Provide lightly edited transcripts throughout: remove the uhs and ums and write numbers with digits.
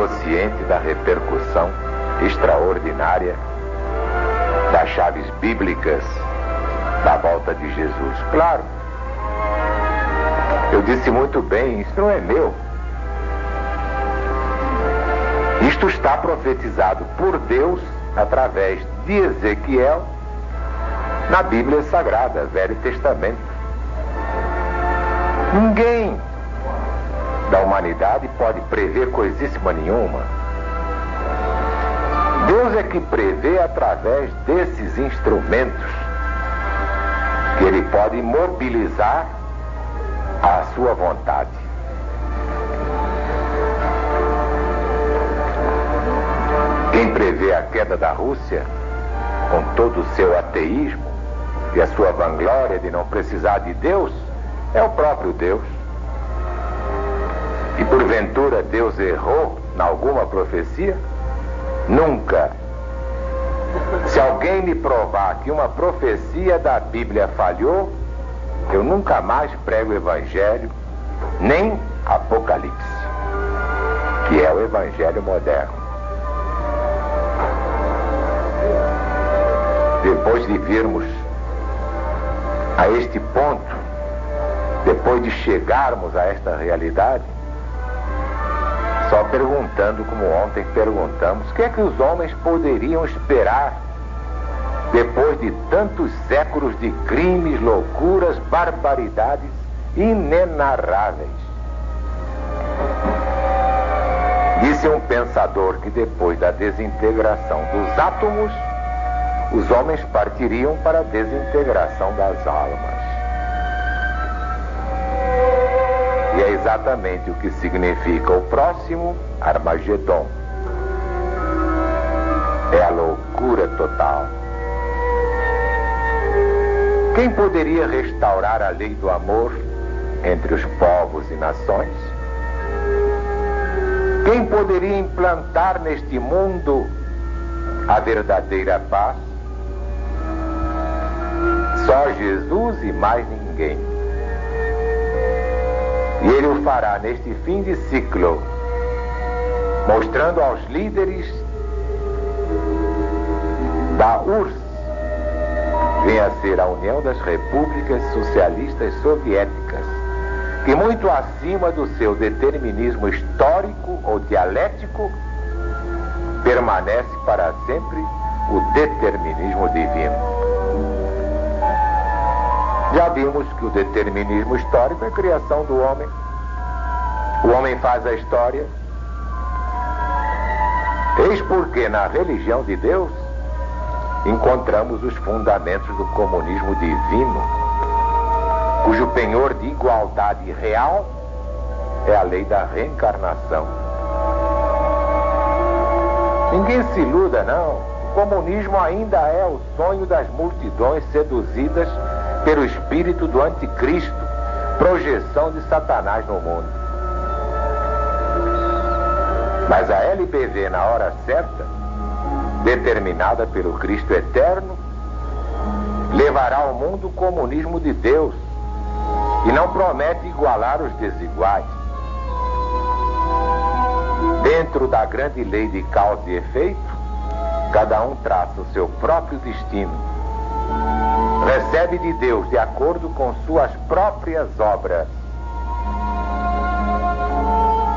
estou ciente da repercussão extraordinária das chaves bíblicas da volta de Jesus. Claro, eu disse muito bem, isso não é meu. Isto está profetizado por Deus através de Ezequiel na Bíblia Sagrada, Velho Testamento. Ninguém da humanidade pode prever coisíssima nenhuma. Deus é que prevê através desses instrumentos que Ele pode mobilizar a sua vontade. Quem prevê a queda da Rússia, com todo o seu ateísmo e a sua vanglória de não precisar de Deus, é o próprio Deus. E porventura Deus errou em alguma profecia? Nunca. Se alguém me provar que uma profecia da Bíblia falhou, eu nunca mais prego o Evangelho, nem Apocalipse, que é o Evangelho moderno. Depois de virmos a este ponto, depois de chegarmos a esta realidade, só perguntando, como ontem perguntamos, o que é que os homens poderiam esperar depois de tantos séculos de crimes, loucuras, barbaridades inenarráveis? Disse um pensador que depois da desintegração dos átomos, os homens partiriam para a desintegração das almas. E é exatamente o que significa o próximo Armagedon. É a loucura total. Quem poderia restaurar a lei do amor entre os povos e nações? Quem poderia implantar neste mundo a verdadeira paz? Só Jesus e mais ninguém. E Ele o fará neste fim de ciclo, mostrando aos líderes da URSS, vem a ser a União das Repúblicas Socialistas Soviéticas, que muito acima do seu determinismo histórico ou dialético, permanece para sempre o determinismo divino. Já vimos que o determinismo histórico é a criação do homem. O homem faz a história. Eis porque na religião de Deus encontramos os fundamentos do comunismo divino, cujo penhor de igualdade real é a lei da reencarnação. Ninguém se iluda, não. O comunismo ainda é o sonho das multidões seduzidas pelo espírito do anticristo, projeção de Satanás no mundo. Mas a LBV, na hora certa, determinada pelo Cristo eterno, levará ao mundo o comunismo de Deus e não promete igualar os desiguais. Dentro da grande lei de causa e efeito, cada um traça o seu próprio destino. Recebe de Deus de acordo com suas próprias obras.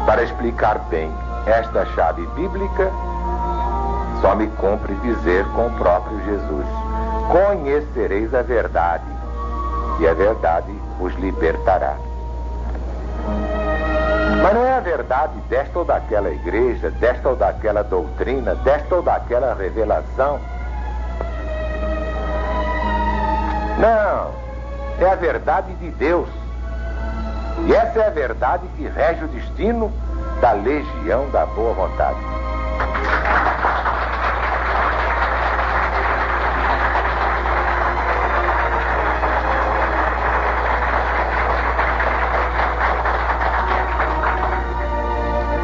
Para explicar bem esta chave bíblica, só me cumpre dizer com o próprio Jesus: conhecereis a verdade, e a verdade vos libertará. Mas não é a verdade desta ou daquela igreja, desta ou daquela doutrina, desta ou daquela revelação. Não, é a verdade de Deus. E essa é a verdade que rege o destino da legião da boa vontade.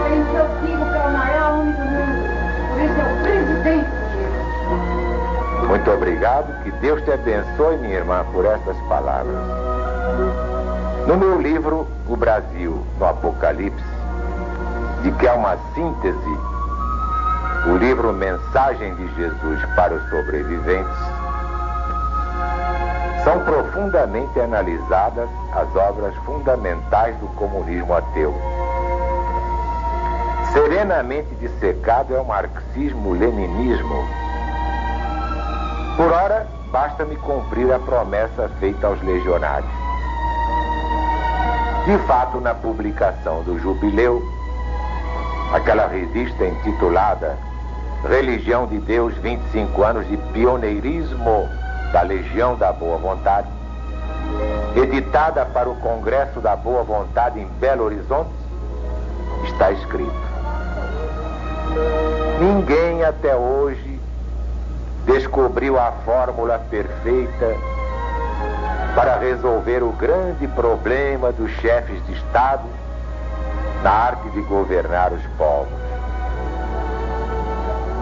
Tem seu filho que é o maior homem do mundo. Por isso é o presidente de Jesus. Muito obrigado, que Deus te abençoe, minha irmã, por essas palavras. No meu livro, O Brasil no Apocalipse, de que é uma síntese, o livro Mensagem de Jesus para os Sobreviventes, são profundamente analisadas as obras fundamentais do comunismo ateu. Serenamente dissecado é o marxismo-leninismo. Por ora, basta-me cumprir a promessa feita aos legionários. De fato, na publicação do Jubileu, aquela revista intitulada Religião de Deus, 25 anos de pioneirismo da Legião da Boa Vontade, editada para o Congresso da Boa Vontade em Belo Horizonte, está escrito: ninguém até hoje descobriu a fórmula perfeita para resolver o grande problema dos chefes de Estado na arte de governar os povos.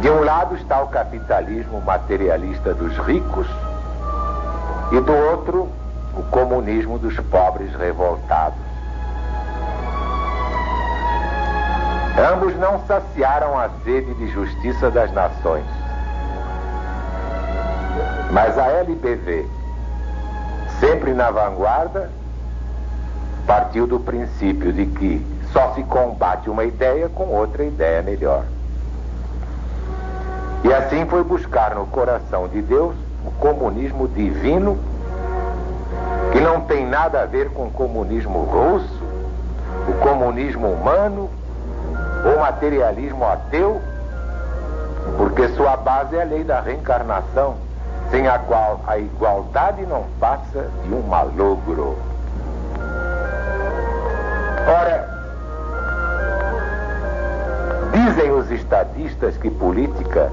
De um lado está o capitalismo materialista dos ricos e do outro o comunismo dos pobres revoltados. Ambos não saciaram a sede de justiça das nações. Mas a LBV, sempre na vanguarda, partiu do princípio de que só se combate uma ideia com outra ideia melhor. E assim foi buscar no coração de Deus o comunismo divino, que não tem nada a ver com o comunismo russo, o comunismo humano ou materialismo ateu, porque sua base é a lei da reencarnação, sem a qual a igualdade não passa de um malogro. Ora, dizem os estadistas que política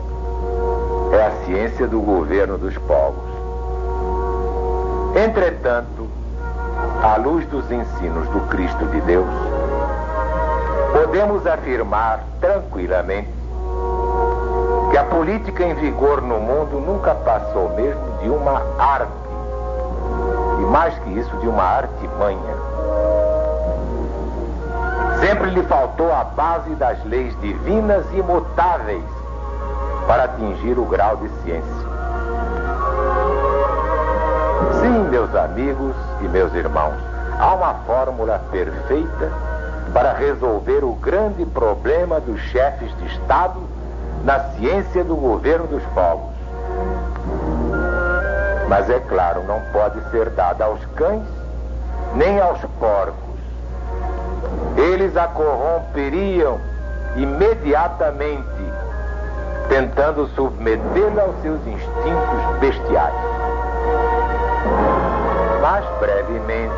é a ciência do governo dos povos. Entretanto, à luz dos ensinos do Cristo de Deus, podemos afirmar tranquilamente que a política em vigor no mundo nunca passou mesmo de uma arte, e mais que isso, de uma artimanha. Sempre lhe faltou a base das leis divinas imutáveis para atingir o grau de ciência. Sim, meus amigos e meus irmãos, há uma fórmula perfeita para resolver o grande problema dos chefes de Estado na ciência do governo dos povos. Mas é claro, não pode ser dada aos cães nem aos porcos. Eles a corromperiam imediatamente, tentando submetê-la aos seus instintos bestiais. Mas brevemente,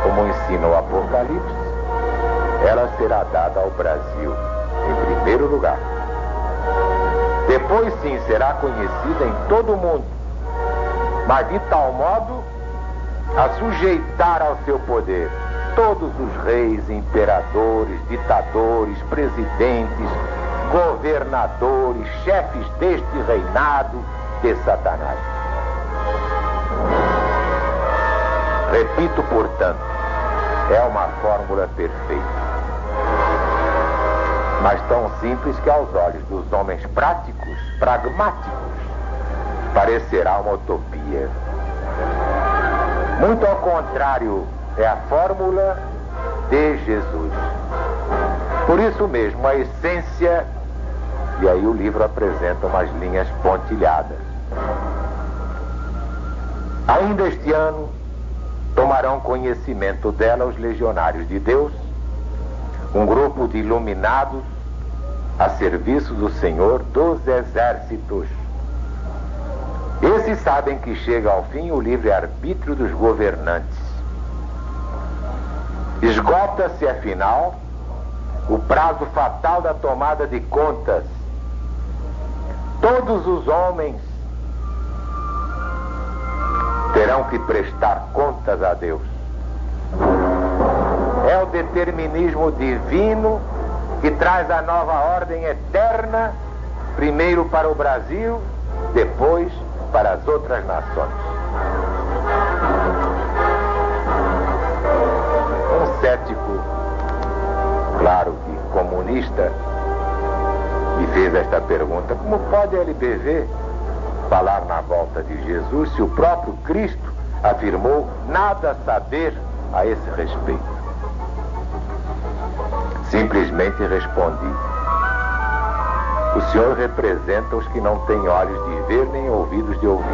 como ensina o Apocalipse, ela será dada ao Brasil, em primeiro lugar. Depois sim será conhecida em todo o mundo, mas de tal modo a sujeitar ao seu poder todos os reis, imperadores, ditadores, presidentes, governadores, chefes deste reinado de Satanás. Repito, portanto, é uma fórmula perfeita, mas tão simples que aos olhos dos homens práticos, pragmáticos, parecerá uma utopia. Muito ao contrário, é a fórmula de Jesus. Por isso mesmo, a essência, e aí o livro apresenta umas linhas pontilhadas. Ainda este ano, tomarão conhecimento dela os legionários de Deus, um grupo de iluminados a serviço do Senhor dos exércitos. Esses sabem que chega ao fim o livre-arbítrio dos governantes. Esgota-se, afinal, o prazo fatal da tomada de contas. Todos os homens terão que prestar contas a Deus. É o determinismo divino que traz a nova ordem eterna, primeiro para o Brasil, depois para as outras nações. Um cético, claro que como cronista me fez esta pergunta: como pode a LBV falar na volta de Jesus se o próprio Cristo afirmou nada saber a esse respeito? Simplesmente respondi: o Senhor representa os que não têm olhos de ver nem ouvidos de ouvir.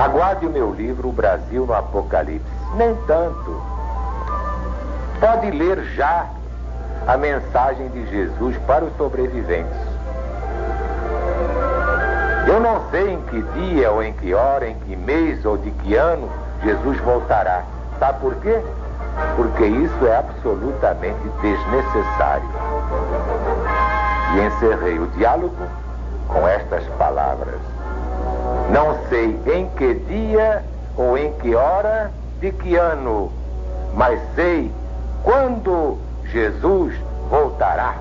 Aguarde o meu livro, O Brasil no Apocalipse. Nem tanto. Pode ler já a mensagem de Jesus para os sobreviventes. Eu não sei em que dia ou em que hora, em que mês ou de que ano Jesus voltará. Sabe por quê? Porque isso é absolutamente desnecessário. E encerrei o diálogo com estas palavras: não sei em que dia ou em que hora, de que ano, mas sei quando Jesus voltará.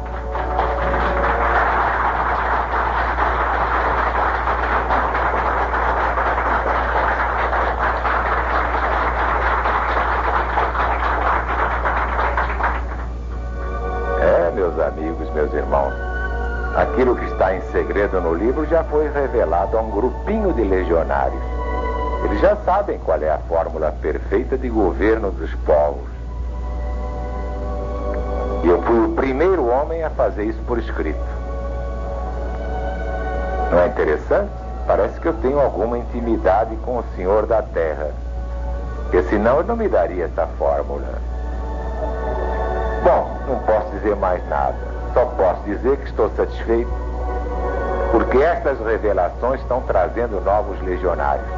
Meus amigos, meus irmãos, aquilo que está em segredo no livro já foi revelado a um grupinho de legionários. Eles já sabem qual é a fórmula perfeita de governo dos povos. E eu fui o primeiro homem a fazer isso por escrito. Não é interessante? Parece que eu tenho alguma intimidade com o Senhor da Terra, porque senão ele não me daria essa fórmula. Bom, não posso dizer mais nada. Só posso dizer que estou satisfeito, porque estas revelações estão trazendo novos legionários.